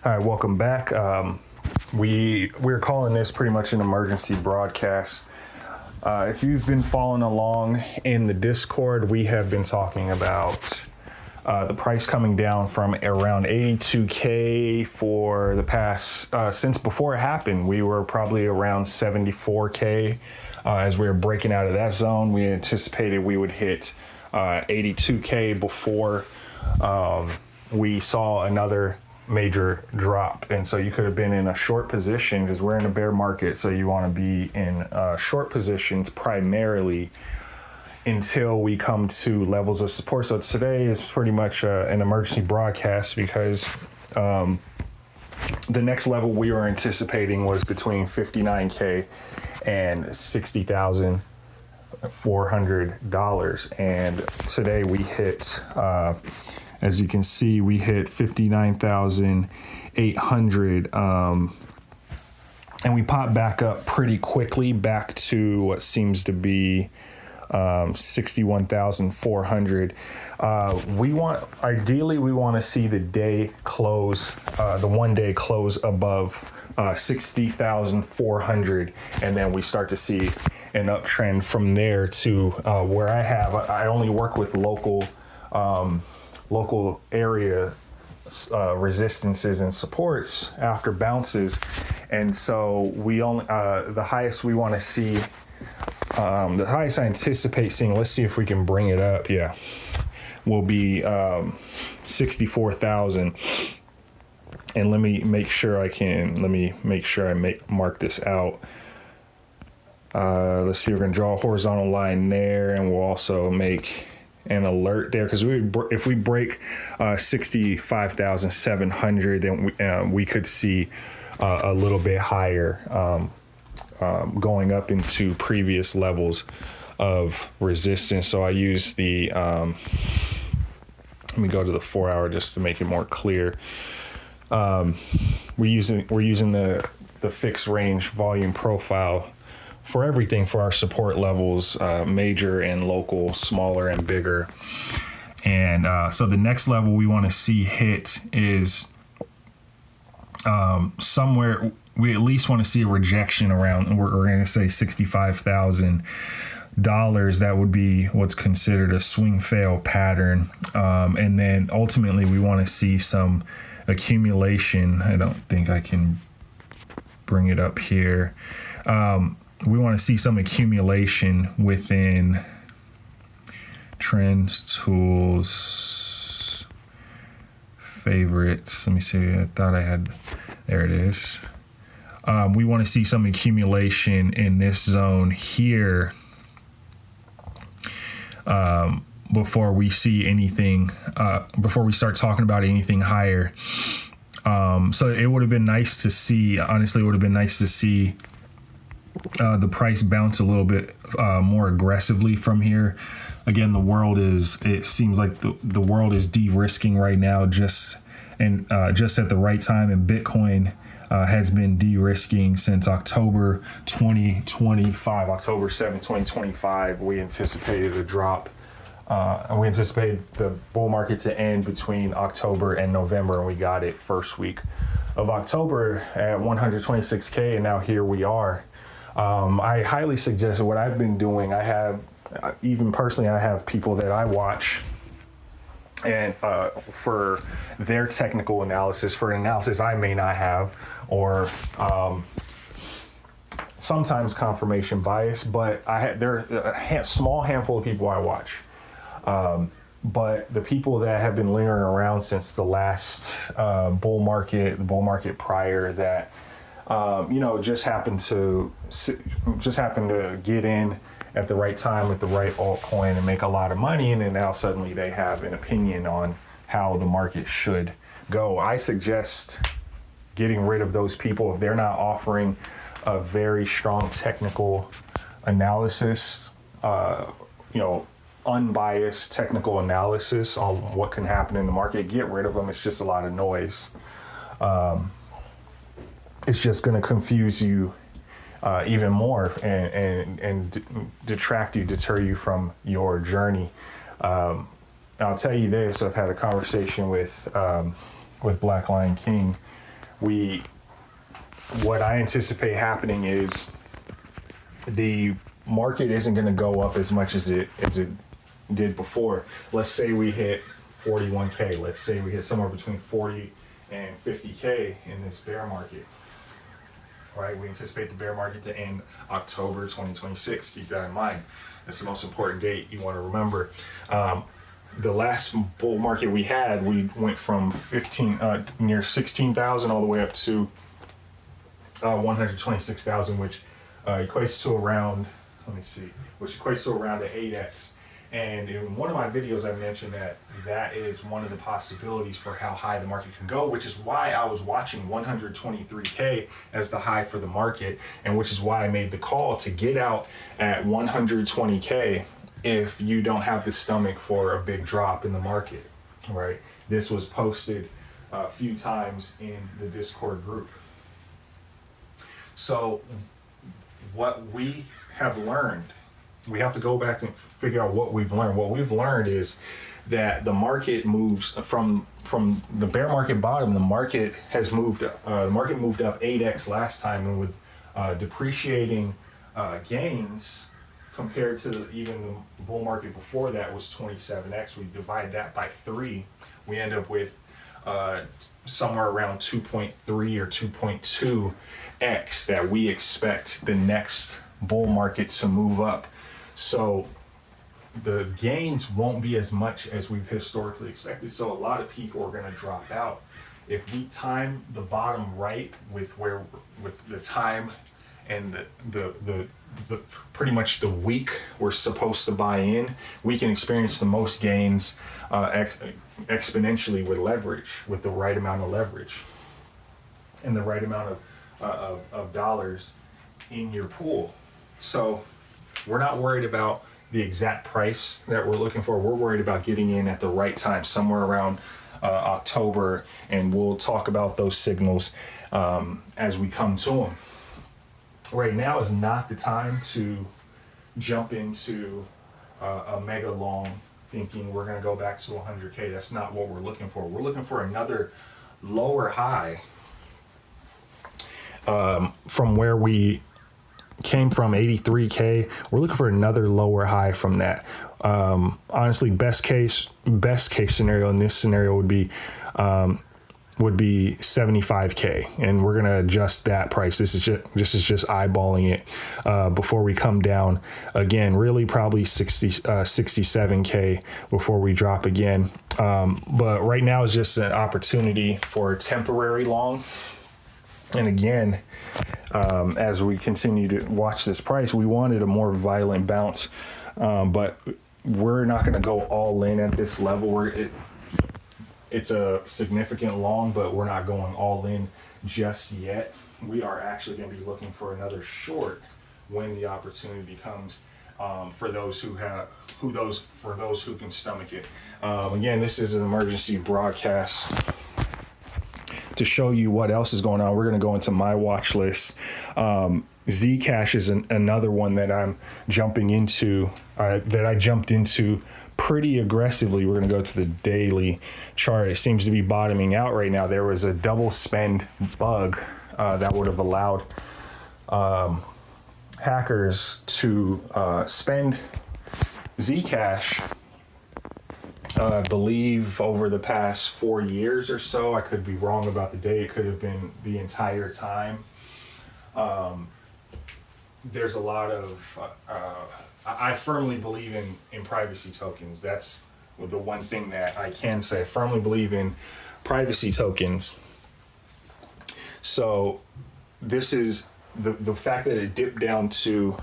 All right, welcome back. We're calling this pretty much an emergency broadcast. If you've been following along in the Discord, we have been talking about the price coming down from around 82K for the past, since before it happened. We were probably around 74K. As we were breaking out of that zone, we anticipated we would hit 82K before we saw another major drop. And so you could have been in a short position because we're in a bear market. So you want to be in short positions primarily until we come to levels of support. So today is pretty much an emergency broadcast because the next level we were anticipating was between 59K and $60,400. And today we hit, as you can see, we hit 59,800, and we popped back up pretty quickly back to what seems to be 61,400. Ideally we want to see the day close, the 1 day close above 60,400, and then we start to see an uptrend from there to where I only work with local area resistances and supports after bounces, and so we only the highest we want to see, the highest I anticipate seeing, let's see if we can bring it up, will be 64,000. And let me make sure I mark this out. Let's see, we're gonna draw a horizontal line there, and we'll also make an alert there, because if we break 65,700, then we could see a little bit higher, going up into previous levels of resistance. So I use the let me go to the 4 hour just to make it more clear. We're using the fixed range volume profile for everything for our support levels, major and local, smaller and bigger. And so the next level we want to see hit is somewhere, we at least want to see a rejection around, we're going to say $65,000. That would be what's considered a swing fail pattern. And then ultimately we want to see some accumulation. I don't think I can bring it up here. We want to see some accumulation within trends, tools, favorites. Let me see. I thought I had, there it is. We want to see some accumulation in this zone here before we see anything, before we start talking about anything higher. So it would have been nice to see, honestly, it would have been nice to see the price bounce a little bit more aggressively from here. Again, it seems like the world is de-risking right now, just at the right time, and Bitcoin has been de-risking since October 2025, October 7, 2025. We anticipated a drop. We anticipated the bull market to end between October and November, and we got it first week of October at 126K, and now here we are. I highly suggest what I've been doing. I have, even personally, I have people that I watch, and for their technical analysis, for an analysis I may not have, or sometimes confirmation bias, but there are a small handful of people I watch. But the people that have been lingering around since the last bull market prior, that just happened to get in at the right time with the right altcoin and make a lot of money, and then now suddenly they have an opinion on how the market should go. I suggest getting rid of those people if they're not offering a very strong technical analysis, unbiased technical analysis on what can happen in the market. Get rid of them. It's just a lot of noise. It's just going to confuse you even more and detract you, deter you from your journey. I'll tell you this: I've had a conversation with Black Lion King, what I anticipate happening is the market isn't going to go up as much as it did before. Let's say we hit 41K. Let's say we hit somewhere between 40 and 50K in this bear market. Right? We anticipate the bear market to end October 2026. Keep that in mind. That's the most important date you want to remember. The last bull market we had, we went from near 16,000 all the way up to 126,000, which equates to around, which equates to around an 8x. And in one of my videos, I mentioned that is one of the possibilities for how high the market can go, which is why I was watching 123K as the high for the market, and which is why I made the call to get out at 120K if you don't have the stomach for a big drop in the market, right? This was posted a few times in the Discord group. So what we have learned, we have to go back and figure out what we've learned. What we've learned is that the market moves from the bear market bottom. The market has moved. The market moved up 8x last time, and with depreciating gains compared to even the bull market before that was 27x. We divide that by 3. We end up with somewhere around 2.3 or 2.2x that we expect the next bull market to move up. So the gains won't be as much as we've historically expected. So a lot of people are going to drop out. If we time the bottom right with the time and the pretty much the week we're supposed to buy in, we can experience the most gains exponentially with leverage, with the right amount of leverage and the right amount of dollars in your pool. So we're not worried about the exact price that we're looking for. We're worried about getting in at the right time, somewhere around October, and we'll talk about those signals as we come to them. Right now is not the time to jump into a mega long thinking we're going to go back to 100K. That's not what we're looking for. We're looking for another lower high from where we came from, 83K. We're looking for another lower high from that. Honestly, best case scenario in this scenario would be 75K, and we're gonna adjust that price. This is just eyeballing it before we come down again. Really, probably 67K before we drop again. But right now is just an opportunity for a temporary long. And again, as we continue to watch this price, we wanted a more violent bounce, but we're not going to go all in at this level. It's a significant long, but we're not going all in just yet. We are actually going to be looking for another short when the opportunity comes, for those who can stomach it. Again, this is an emergency broadcast to show you what else is going on. We're going to go into my watch list. Zcash is another one that I'm jumping into, that I jumped into pretty aggressively. We're going to go to the daily chart. It seems to be bottoming out right now. There was a double spend bug that would have allowed hackers to spend Zcash, I believe over the past 4 years or so. I could be wrong about the date. It could have been the entire time. There's a lot of, I firmly believe in privacy tokens. That's the one thing that I can say. I firmly believe in privacy tokens. So this is the fact that it dipped down to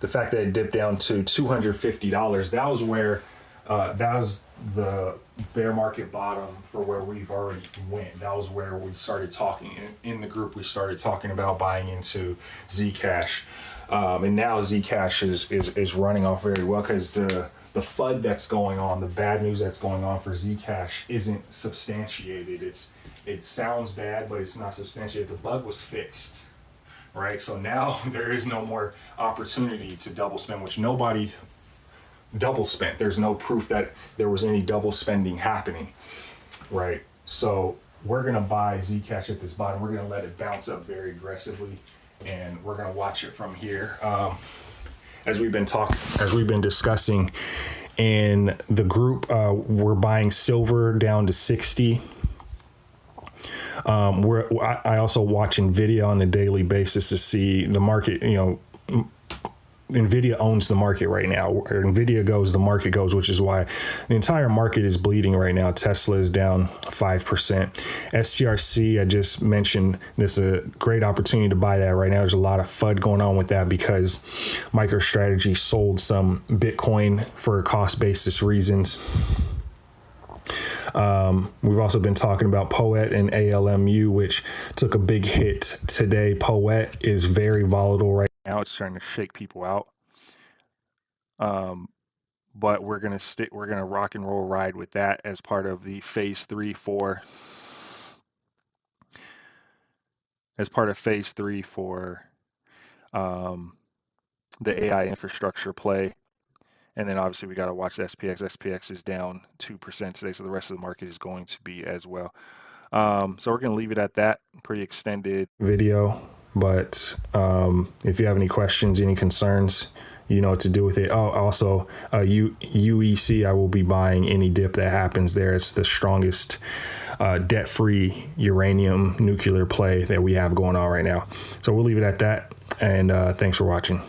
$250. That was where that was the bear market bottom for where we've already went. That was where we started talking in the group. We started talking about buying into Zcash, and now Zcash is running off very well because the FUD that's going on, the bad news that's going on for Zcash isn't substantiated. It sounds bad, but it's not substantiated. The bug was fixed, right? So now there is no more opportunity to double spend, which nobody double spent. There's no proof that there was any double spending happening, right? So we're going to buy Zcash at this bottom. We're going to let it bounce up very aggressively, and we're going to watch it from here. As we've been discussing in the group, we're buying silver down to 60. I also watch NVIDIA on a daily basis to see the market. NVIDIA owns the market right now. Where NVIDIA goes, the market goes, which is why the entire market is bleeding right now. Tesla is down 5%. STRC, I just mentioned, this is a great opportunity to buy that right now. There's a lot of FUD going on with that because MicroStrategy sold some Bitcoin for cost basis reasons. We've also been talking about Poet and ALMU, which took a big hit today. Poet is very volatile right now. It's starting to shake people out. But we're gonna rock and roll ride with that as part of the phase 3 for the AI infrastructure play. And then obviously we got to watch the SPX. SPX is down 2% today, so the rest of the market is going to be as well. So we're going to leave it at that. Pretty extended video, but if you have any questions, any concerns, you know what to do with it. Oh, also UEC, I will be buying any dip that happens there. It's the strongest debt-free uranium nuclear play that we have going on right now. So we'll leave it at that, and thanks for watching.